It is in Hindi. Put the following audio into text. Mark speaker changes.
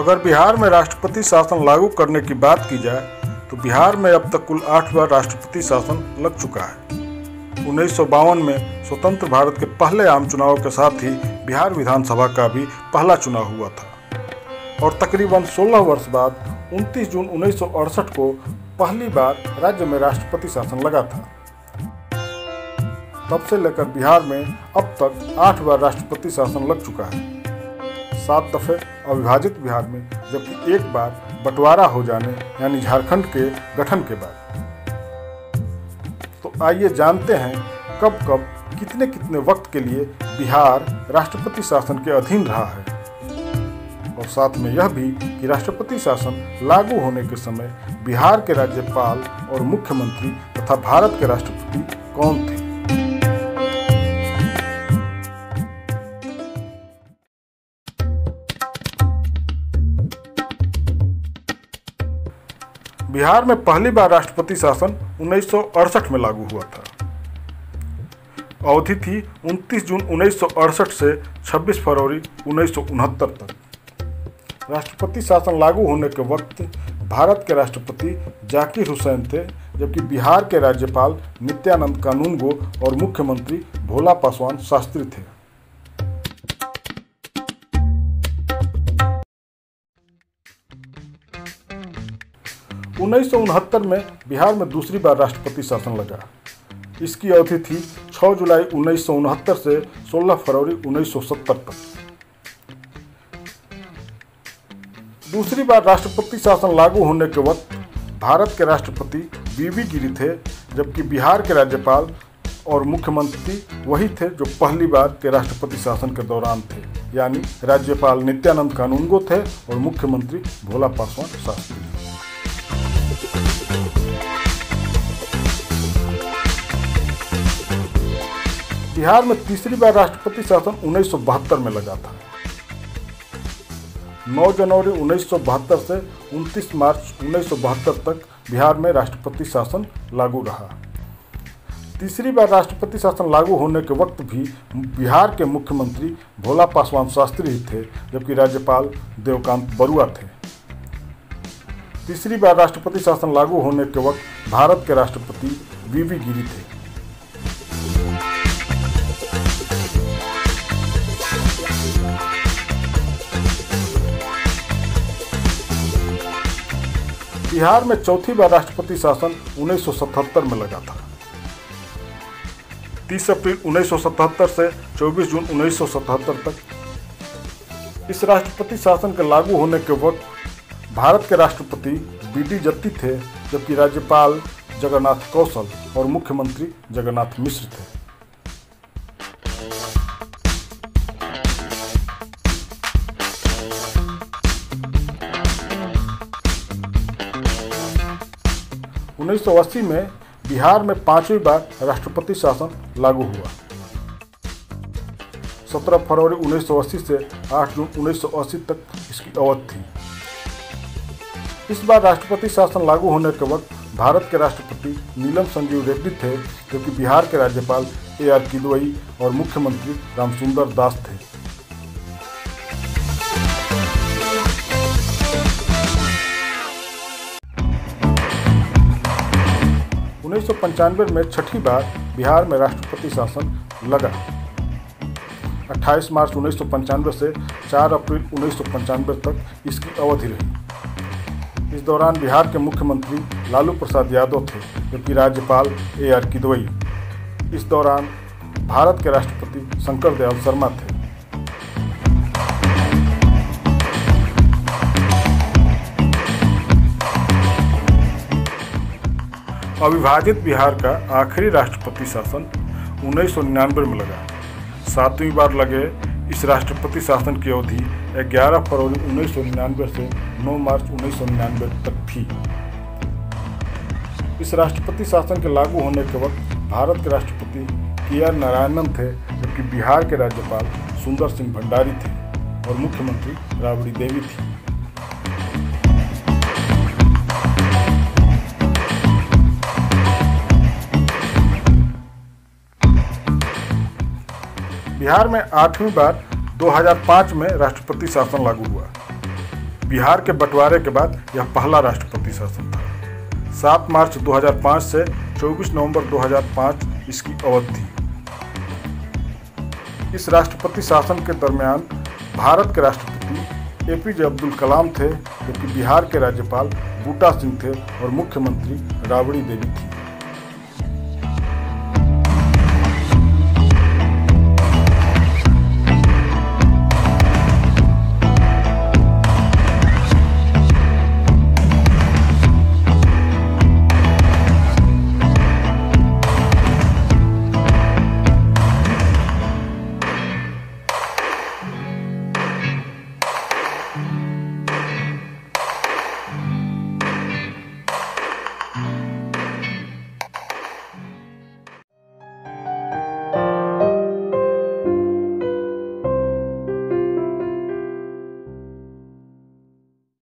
Speaker 1: अगर बिहार में राष्ट्रपति शासन लागू करने की बात की जाए तो बिहार में अब तक कुल 8 बार राष्ट्रपति शासन लग चुका है। 1952 में स्वतंत्र भारत के पहले आम चुनाव के साथ ही बिहार विधानसभा का भी पहला चुनाव हुआ था और तकरीबन 16 वर्ष बाद 29 जून 1968 को पहली बार राज्य में राष्ट्रपति शासन लगा था। तब से लेकर बिहार में अब तक 8 बार राष्ट्रपति शासन लग चुका है, 7 दफे अविभाजित बिहार में, जबकि एक बार बंटवारा हो जाने यानी झारखंड के गठन के बाद। तो आइए जानते हैं कब कब कितने कितने वक्त के लिए बिहार राष्ट्रपति शासन के अधीन रहा है और साथ में यह भी कि राष्ट्रपति शासन लागू होने के समय बिहार के राज्यपाल और मुख्यमंत्री तथा भारत के राष्ट्रपति कौन थे। बिहार में पहली बार राष्ट्रपति शासन 1968 में लागू हुआ था। अवधि थी 29 जून 1968 से 26 फरवरी 1969 तक। राष्ट्रपति शासन लागू होने के वक्त भारत के राष्ट्रपति जाकिर हुसैन थे, जबकि बिहार के राज्यपाल नित्यानंद कानूनगो और मुख्यमंत्री भोला पासवान शास्त्री थे। उन्नीस में बिहार में दूसरी बार राष्ट्रपति शासन लगा। इसकी अवधि थी 6 जुलाई 1969 से 16 फरवरी 1970 तक। दूसरी बार राष्ट्रपति शासन लागू होने के वक्त भारत के राष्ट्रपति वी गिरी थे, जबकि बिहार के राज्यपाल और मुख्यमंत्री वही थे जो पहली बार के राष्ट्रपति शासन के दौरान थे, यानी राज्यपाल नित्यानंद कानूनगो थे और मुख्यमंत्री भोला पासवान शास्त्री। बिहार में तीसरी बार राष्ट्रपति शासन 1972 में लगा था। 9 जनवरी 1972 से 29 मार्च 1972 तक बिहार में राष्ट्रपति शासन लागू रहा। तीसरी बार राष्ट्रपति शासन लागू होने के वक्त भी बिहार के मुख्यमंत्री भोला पासवान शास्त्री ही थे, जबकि राज्यपाल देवकांत बरुआ थे। तीसरी बार राष्ट्रपति शासन लागू होने के वक्त भारत के राष्ट्रपति वी गिरी थे। बिहार में चौथी बार राष्ट्रपति शासन 1977 में लगा था। 30 अप्रैल 1977 से 24 जून 1977 तक। इस राष्ट्रपति शासन के लागू होने के वक्त भारत के राष्ट्रपति बी.डी. जत्ती थे, जबकि राज्यपाल जगन्नाथ कौशल और मुख्यमंत्री जगन्नाथ मिश्र थे। उन्नीस सौ 1980 में बिहार में 5वीं बार राष्ट्रपति शासन लागू हुआ। 17 फरवरी 1980 से 8 जून 1980 तक इसकी अवधि थी। इस बार राष्ट्रपति शासन लागू होने के वक्त भारत के राष्ट्रपति नीलम संजीव रेड्डी थे, जबकि बिहार के राज्यपाल A.R. किदवई और मुख्यमंत्री रामसुंदर दास थे। 1995 में छठी बार बिहार में राष्ट्रपति शासन लगा। 28 मार्च 1995 से 4 अप्रैल 1995 तक इसकी अवधि रही। इस दौरान बिहार के मुख्यमंत्री लालू प्रसाद यादव थे, जबकि राज्यपाल A.R. किदवई। इस दौरान भारत के राष्ट्रपति शंकर दयाल शर्मा थे। अविभाजित बिहार का आखिरी राष्ट्रपति शासन 1999 में लगा। 7वीं बार लगे इस राष्ट्रपति शासन की अवधि 11 फरवरी 1999 से 9 मार्च 1999 तक थी। इस राष्ट्रपति शासन के लागू होने के वक्त भारत के राष्ट्रपति के.आर. नारायणन थे, जबकि बिहार के राज्यपाल सुंदर सिंह भंडारी थे और मुख्यमंत्री राबड़ी देवी थी। बिहार में 8वीं बार 2005 में राष्ट्रपति शासन लागू हुआ। बिहार के बंटवारे के बाद यह पहला राष्ट्रपति शासन था। 7 मार्च 2005 से 24 नवंबर 2005 इसकी अवधि थी। इस राष्ट्रपति शासन के दरमियान भारत के राष्ट्रपति APJ अब्दुल कलाम थे, जबकि बिहार के राज्यपाल बूटा सिंह थे और मुख्यमंत्री राबड़ी देवी थी।